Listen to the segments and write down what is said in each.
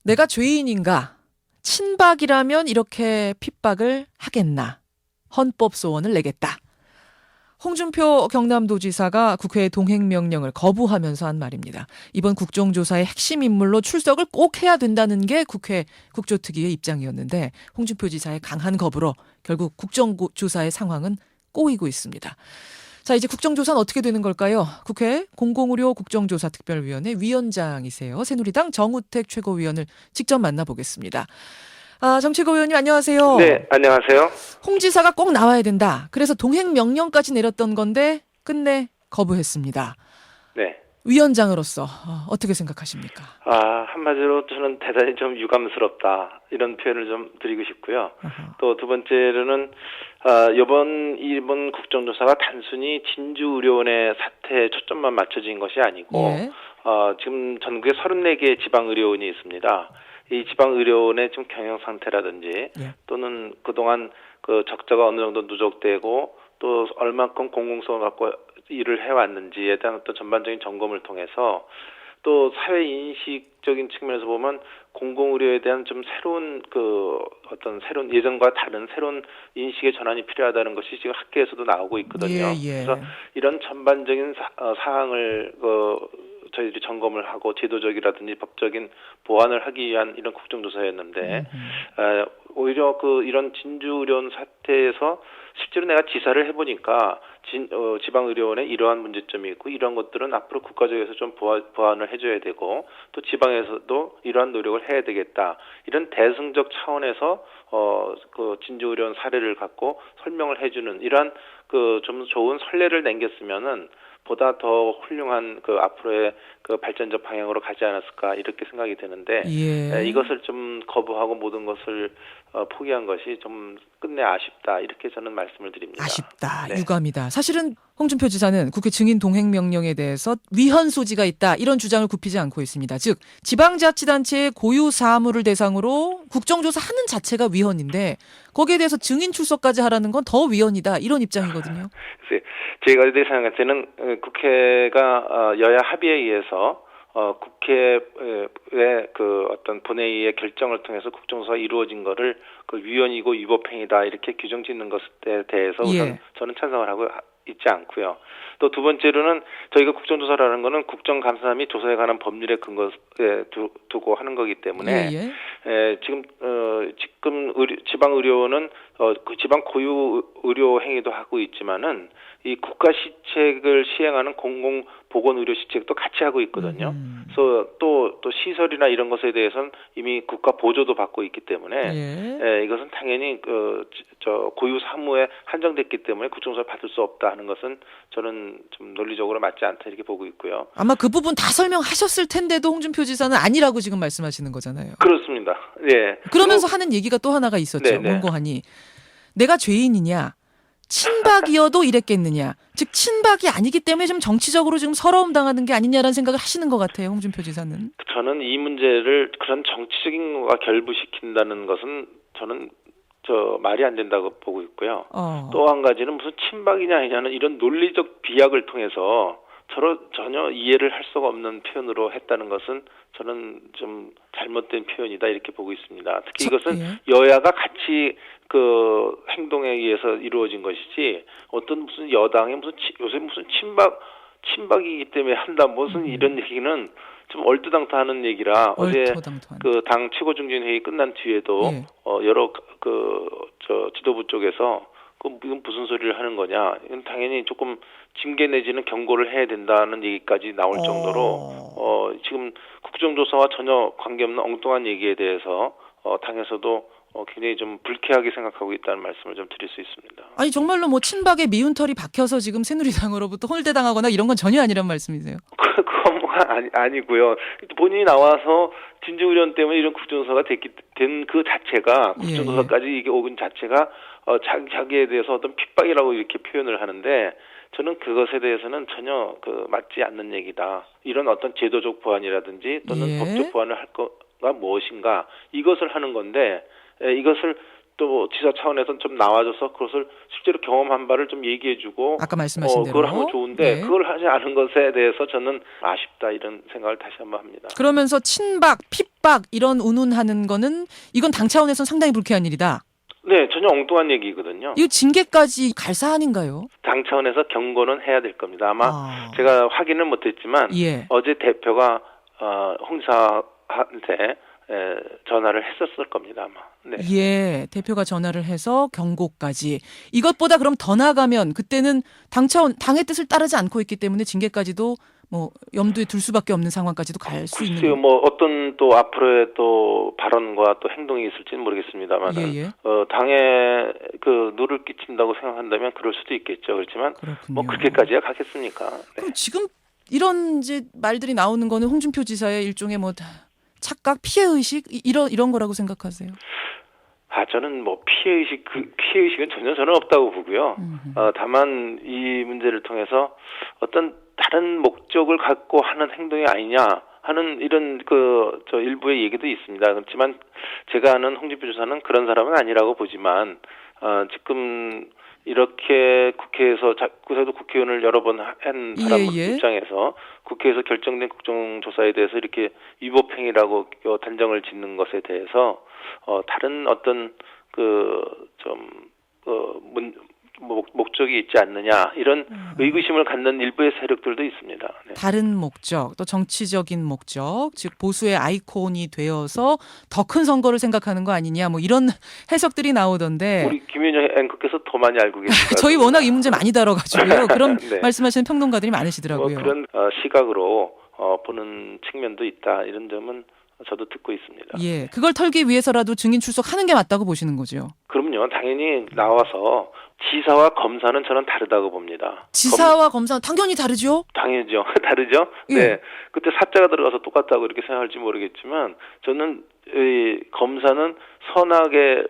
내가 죄인인가? 친박이라면 이렇게 핍박을 하겠나? 헌법 소원을 내겠다. 홍준표 경남도지사가 국회의 동행명령을 거부하면서 한 말입니다. 이번 국정조사의 핵심 인물로 출석을 꼭 해야 된다는 게 국회 국조특위의 입장이었는데 홍준표 지사의 강한 거부로 결국 국정조사의 상황은 꼬이고 있습니다. 자, 이제 국정조사는 어떻게 되는 걸까요? 국회 공공의료 국정조사 특별위원회 위원장이세요. 새누리당 정우택 최고위원을 직접 만나보겠습니다. 정 최고위원님 안녕하세요. 네, 안녕하세요. 홍 지사가 꼭 나와야 된다. 그래서 동행 명령까지 내렸던 건데 끝내 거부했습니다. 네. 위원장으로서 어떻게 생각하십니까? 한마디로 저는 대단히 좀 유감스럽다. 이런 표현을 좀 드리고 싶고요. 또 두 번째로는 이번 국정조사가 단순히 진주의료원의 사태에 초점만 맞춰진 것이 아니고 예. 지금 전국에 34개의 지방의료원이 있습니다. 이 지방의료원의 지금 경영 상태라든지 예. 또는 그동안 그 적자가 어느 정도 누적되고 또 얼만큼 공공성을 갖고 일을 해왔는지에 대한 어떤 전반적인 점검을 통해서 또 사회 인식적인 측면에서 보면 공공의료에 대한 좀 새로운 새로운 예전과 다른 새로운 인식의 전환이 필요하다는 것이 지금 학계에서도 나오고 있거든요. 예. 그래서 이런 전반적인 사항을 저희들이 점검을 하고 제도적이라든지 법적인 보완을 하기 위한 이런 국정조사였는데 오히려 이런 진주의료원 사태에서 실제로 내가 지사를 해보니까 지방의료원에 이러한 문제점이 있고 이런 것들은 앞으로 국가적에서 좀 보완을 해줘야 되고 또 지방에서도 이러한 노력을 해야 되겠다. 이런 대승적 차원에서 진주의료원 사례를 갖고 설명을 해주는 이러한 좀 좋은 선례를 남겼으면은 보다 더 훌륭한 앞으로의 발전적 방향으로 가지 않았을까 이렇게 생각이 되는데 이것을 좀 거부하고 모든 것을 포기한 것이 좀 끝내 아쉽다 이렇게 저는 말씀을 드립니다. 아쉽다. 네. 유감이다. 사실은 홍준표 지사는 국회 증인 동행 명령에 대해서 위헌 소지가 있다 이런 주장을 굽히지 않고 있습니다. 즉 지방자치단체의 고유 사무를 대상으로 국정조사하는 자체가 위헌인데 거기에 대해서 증인 출석까지 하라는 건 더 위헌이다 이런 입장이거든요. 제가 생각할 때는 국회가 여야 합의에 의해서 국회의 어떤 본회의의 결정을 통해서 국정조사가 이루어진 거를 위헌이고 위법행위다 이렇게 규정 짓는 것에 대해서 우선 저는 찬성을 하고 있지 않고요. 또 두 번째로는 저희가 국정조사라는 거는 국정감사 및 조사에 관한 법률에 근거에 두고 하는 거기 때문에 지금 지방의료원은 그 지방 고유 의료 행위도 하고 있지만은 이 국가 시책을 시행하는 공공보건의료 시책도 같이 하고 있거든요. 그래서 또 시설이나 이런 것에 대해서는 이미 국가 보조도 받고 있기 때문에 이것은 당연히 고유 사무에 한정됐기 때문에 국정조사 받을 수 없다 하는 것은 저는 좀 논리적으로 맞지 않다 이렇게 보고 있고요. 아마 그 부분 다 설명하셨을 텐데도 홍준표 지사는 아니라고 지금 말씀하시는 거잖아요. 그렇습니다. 예. 그러면서 하는 얘기가 또 하나가 있었죠. 뭔고 하니 내가 죄인이냐 친박이어도 이랬겠느냐. 즉 친박이 아니기 때문에 좀 정치적으로 지금 서러움 당하는 게 아니냐라는 생각을 하시는 것 같아요. 홍준표 지사는. 저는 이 문제를 그런 정치적인 거가 결부시킨다는 것은 저는 말이 안 된다고 보고 있고요. 또 한 가지는 무슨 친박이냐 아니냐는 이런 논리적 비약을 통해서 전혀 이해를 할 수가 없는 표현으로 했다는 것은 저는 좀 잘못된 표현이다 이렇게 보고 있습니다. 특히 이것은 여야가 같이 행동에 의해서 이루어진 것이지 어떤 무슨 여당의 요새 무슨 친박이기 때문에 한다 무슨 이런 얘기는 좀 얼토당토하는 얘기라 어제 당 최고중진회의 끝난 뒤에도 여러 지도부 쪽에서 이건 무슨 소리를 하는 거냐. 이건 당연히 조금 징계 내지는 경고를 해야 된다는 얘기까지 나올 정도로 지금 국정조사와 전혀 관계없는 엉뚱한 얘기에 대해서 당에서도 굉장히 좀 불쾌하게 생각하고 있다는 말씀을 좀 드릴 수 있습니다. 아니 정말로 뭐 친박의 미운 털이 박혀서 지금 새누리당으로부터 홀대당하거나 이런 건 전혀 아니란 말씀이세요? 그건 뭐 아니고요. 본인이 나와서 진주의료원 때문에 이런 국정조사가 된 그 자체가 국정조사까지 이게 오근 자체가 자기에 대해서 어떤 핍박이라고 이렇게 표현을 하는데 저는 그것에 대해서는 전혀 맞지 않는 얘기다. 이런 어떤 제도적 보완이라든지 또는 법적 보완을 할 거가 무엇인가 이것을 하는 건데 이것을 또 지사 차원에서는 좀 나와줘서 그것을 실제로 경험한 바를 좀 얘기해주고 아까 말씀하신 대로 그걸 하면 좋은데 네. 그걸 하지 않은 것에 대해서 저는 아쉽다 이런 생각을 다시 한번 합니다. 그러면서 친박, 핍박 이런 운운하는 거는 이건 당 차원에서는 상당히 불쾌한 일이다. 네, 전혀 엉뚱한 얘기거든요. 이거 징계까지 갈 사안인가요? 당 차원에서 경고는 해야 될 겁니다. 아마 제가 확인을 못했지만 예. 어제 대표가 홍 지사한테 전화를 했었을 겁니다. 아마. 네. 예, 대표가 전화를 해서 경고까지. 이것보다 그럼 더 나가면 그때는 당 차원, 당의 뜻을 따르지 않고 있기 때문에 징계까지도 뭐 염두에 둘 수밖에 없는 상황까지도 갈 수 있는. 글쎄요, 뭐 어떤 또 앞으로의 또 발언과 또 행동이 있을지는 모르겠습니다만, 예. 당에 그 누를 끼친다고 생각한다면 그럴 수도 있겠죠. 그렇지만 그렇군요. 뭐 그렇게까지야 가겠습니까? 네. 그럼 지금 이런 이제 말들이 나오는 거는 홍준표 지사의 일종의 뭐 착각, 피해 의식 이런 거라고 생각하세요? 저는 뭐 피해 의식은 전혀 저는 없다고 보고요. 다만 이 문제를 통해서 어떤 다른 목적을 갖고 하는 행동이 아니냐 하는 이런 저 일부의 얘기도 있습니다. 그렇지만 제가 아는 홍준표 지사는 그런 사람은 아니라고 보지만 지금 이렇게 국회에서 자꾸서도 국회의원을 여러 번 한 사람 입장에서 국회에서 결정된 국정조사에 대해서 이렇게 위법행위라고 단정을 짓는 것에 대해서 다른 어떤 목적이 있지 않느냐 이런 의구심을 갖는 일부의 세력들도 있습니다. 네. 다른 목적, 또 정치적인 목적, 즉 보수의 아이콘이 되어서 더 큰 선거를 생각하는 거 아니냐, 뭐 이런 해석들이 나오던데. 우리 김윤정 앵커께서 더 많이 알고 계십니다. 저희 워낙 이 문제 많이 다뤄가지고요. 그런 네. 말씀하시는 평론가들이 많으시더라고요. 그런 시각으로 보는 측면도 있다 이런 점은 저도 듣고 있습니다. 예, 그걸 털기 위해서라도 증인 출석하는 게 맞다고 보시는 거죠. 그럼요. 당연히 나와서 지사와 검사는 저는 다르다고 봅니다. 지사와 검사는 당연히 다르죠? 당연히죠. 다르죠? 예. 네. 그때 사자가 들어가서 똑같다고 이렇게 생각할지 모르겠지만 저는 이 검사는 선하게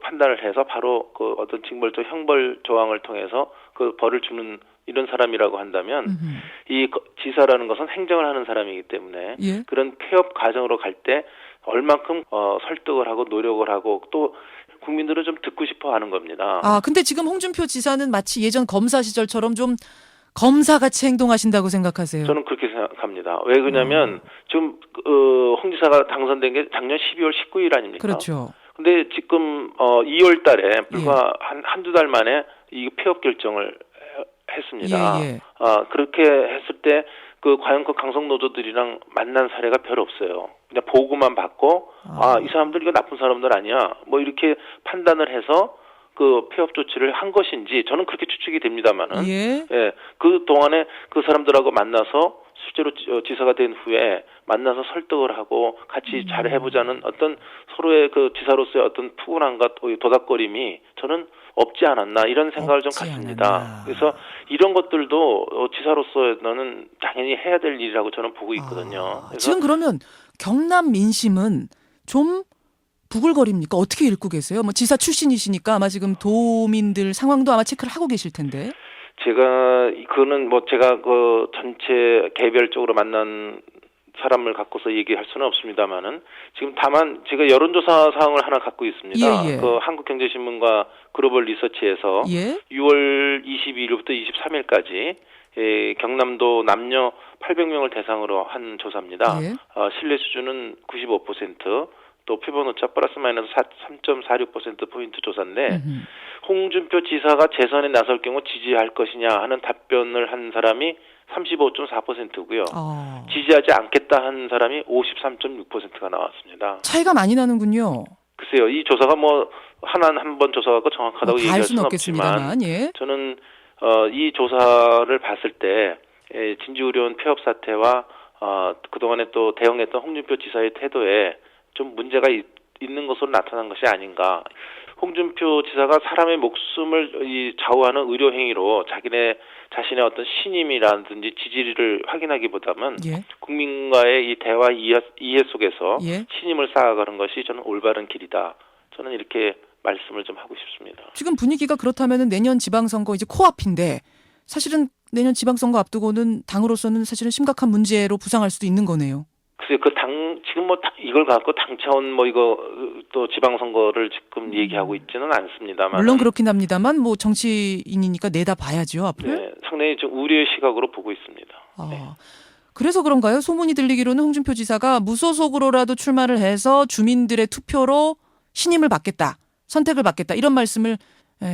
판단을 해서 바로 어떤 징벌적 형벌 조항을 통해서 벌을 주는 이런 사람이라고 한다면 이 지사라는 것은 행정을 하는 사람이기 때문에 그런 폐업 과정으로 갈 때 얼만큼 설득을 하고 노력을 하고 또 국민들은 좀 듣고 싶어 하는 겁니다. 근데 지금 홍준표 지사는 마치 예전 검사 시절처럼 좀 검사같이 행동하신다고 생각하세요? 저는 그렇게 생각합니다. 왜 그러냐면 지금 홍 지사가 당선된 게 작년 12월 19일 아닙니까? 그렇죠. 근데 지금 2월 달에 불과 한두 달 만에 이 폐업 결정을 했습니다. 그렇게 했을 때 과연 강성 노조들이랑 만난 사례가 별 없어요. 그냥 보고만 받고 이 사람들 이거 나쁜 사람들 아니야. 뭐 이렇게 판단을 해서 폐업 조치를 한 것인지 저는 그렇게 추측이 됩니다만은 그 동안에 그 사람들하고 만나서 실제로 지사가 된 후에 만나서 설득을 하고 같이 잘 해보자는 어떤 서로의 지사로서의 어떤 푸근함과 도닥거림이 저는 없지 않았나 이런 생각을 좀 갖습니다. 그래서 이런 것들도 지사로서는 당연히 해야 될 일이라고 저는 보고 있거든요. 지금 그러면 경남 민심은 좀 부글거립니까? 어떻게 읽고 계세요? 뭐 지사 출신이시니까 아마 지금 도민들 상황도 아마 체크를 하고 계실 텐데. 제가 전체 개별적으로 만난 사람을 갖고서 얘기할 수는 없습니다만은 지금 다만 제가 여론조사 사항을 하나 갖고 있습니다. 한국경제신문과 글로벌 리서치에서 6월 22일부터 23일까지 경남도 남녀 800명을 대상으로 한 조사입니다. 신뢰 수준은 95%, 또 표본오차 플러스 마이너스 3.46%포인트 조사인데 홍준표 지사가 재선에 나설 경우 지지할 것이냐 하는 답변을 한 사람이 35.4%고요. 지지하지 않겠다 한 사람이 53.6%가 나왔습니다. 차이가 많이 나는군요. 글쎄요. 이 조사가 한 번 조사가 정확하다고 얘기할 수는 없지만 저는 이 조사를 봤을 때 진주의료원 폐업 사태와 그동안에 또 대응했던 홍준표 지사의 태도에 좀 문제가 있는 것으로 나타난 것이 아닌가. 홍준표 지사가 사람의 목숨을 좌우하는 의료 행위로 자신의 어떤 신임이라든지 지지를 확인하기보다는 국민과의 이 대화 이해 속에서 신임을 쌓아가는 것이 저는 올바른 길이다. 저는 이렇게 말씀을 좀 하고 싶습니다. 지금 분위기가 그렇다면 내년 지방선거 이제 코앞인데 사실은 내년 지방선거 앞두고는 당으로서는 사실은 심각한 문제로 부상할 수도 있는 거네요. 글쎄요, 지금 이걸 갖고 당 차원 이거 또 지방선거를 지금 얘기하고 있지는 않습니다만. 물론 그렇긴 합니다만 정치인이니까 내다 봐야죠, 앞으로. 네, 상당히 좀 우려의 시각으로 보고 있습니다. 네. 그래서 그런가요? 소문이 들리기로는 홍준표 지사가 무소속으로라도 출마를 해서 주민들의 투표로 신임을 받겠다, 선택을 받겠다 이런 말씀을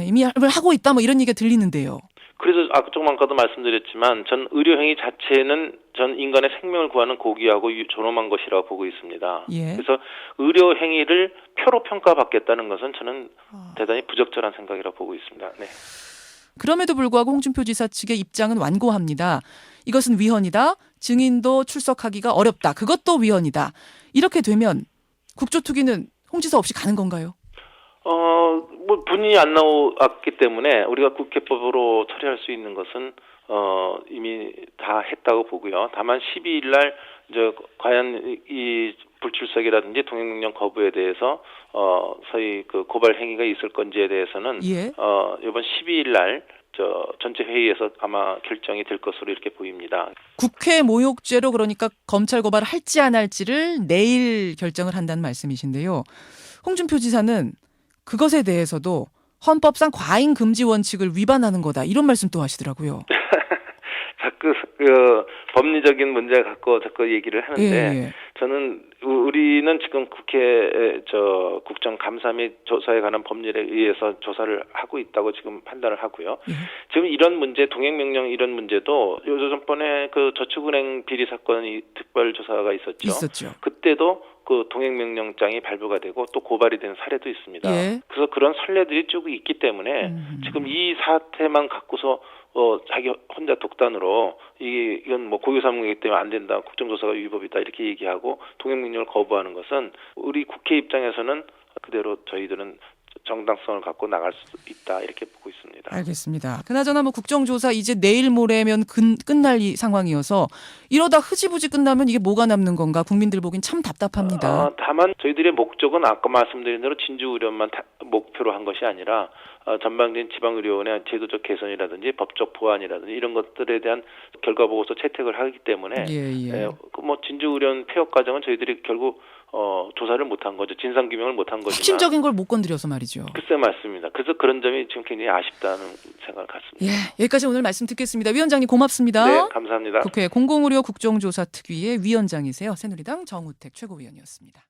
이미 하고 있다 이런 얘기가 들리는데요. 그래서 조금 아까도 말씀드렸지만 전 의료행위 자체는 전 인간의 생명을 구하는 고귀하고 존엄한 것이라고 보고 있습니다. 예. 그래서 의료행위를 표로 평가받겠다는 것은 저는 대단히 부적절한 생각이라고 보고 있습니다. 네. 그럼에도 불구하고 홍준표 지사 측의 입장은 완고합니다. 이것은 위헌이다. 증인도 출석하기가 어렵다. 그것도 위헌이다. 이렇게 되면 국조투기는 홍 지사 없이 가는 건가요? 본인이 안 나왔기 때문에 우리가 국회법으로 처리할 수 있는 것은 이미 다 했다고 보고요. 다만 12일 날 과연 이 불출석이라든지 동행명령 거부에 대해서 소위 그 고발 행위가 있을 건지에 대해서는 예. 이번 12일 날 전체 회의에서 아마 결정이 될 것으로 이렇게 보입니다. 국회 모욕죄로 그러니까 검찰 고발을 할지 안 할지를 내일 결정을 한다는 말씀이신데요. 홍준표 지사는 그것에 대해서도 헌법상 과잉 금지 원칙을 위반하는 거다 이런 말씀 또 하시더라고요. 자꾸 법리적인 문제 갖고 자꾸 얘기를 하는데 예. 저는 우리는 지금 국회 국정감사 및 조사에 관한 법률에 의해서 조사를 하고 있다고 지금 판단을 하고요. 예. 지금 이런 문제 동행명령 이런 문제도 요전번에 그 저축은행 비리 사건이 특별조사가 있었죠. 그때도 그 동행명령장이 발부가 되고 또 고발이 된 사례도 있습니다. 예. 그래서 그런 선례들이 쭉 있기 때문에 지금 이 사태만 갖고서 자기 혼자 독단으로 이건 고유사무이기 때문에 안 된다, 국정조사가 위법이다 이렇게 얘기하고 동행명령을 거부하는 것은 우리 국회 입장에서는 그대로 저희들은 정당성을 갖고 나갈 수 있다 이렇게 보고 있습니다. 알겠습니다. 그나저나 국정조사 이제 내일 모레면 끝날 이 상황이어서 이러다 흐지부지 끝나면 이게 뭐가 남는 건가 국민들 보긴 참 답답합니다. 다만 저희들의 목적은 아까 말씀드린 대로 진주의료만 목표로 한 것이 아니라 전반적인 지방의료원의 제도적 개선이라든지 법적 보완이라든지 이런 것들에 대한 결과보고서 채택을 하기 때문에 진주의료원 폐업 과정은 저희들이 결국 조사를 못한 거죠. 진상규명을 못한 거지만 핵심적인 걸 못 건드려서 말이죠. 글쎄 맞습니다. 그래서 그런 점이 지금 굉장히 아쉽다는 생각을 갖습니다. 예, 여기까지 오늘 말씀 듣겠습니다. 위원장님 고맙습니다. 네, 감사합니다. 국회 공공의료 국정조사 특위의 위원장이세요. 새누리당 정우택 최고위원이었습니다.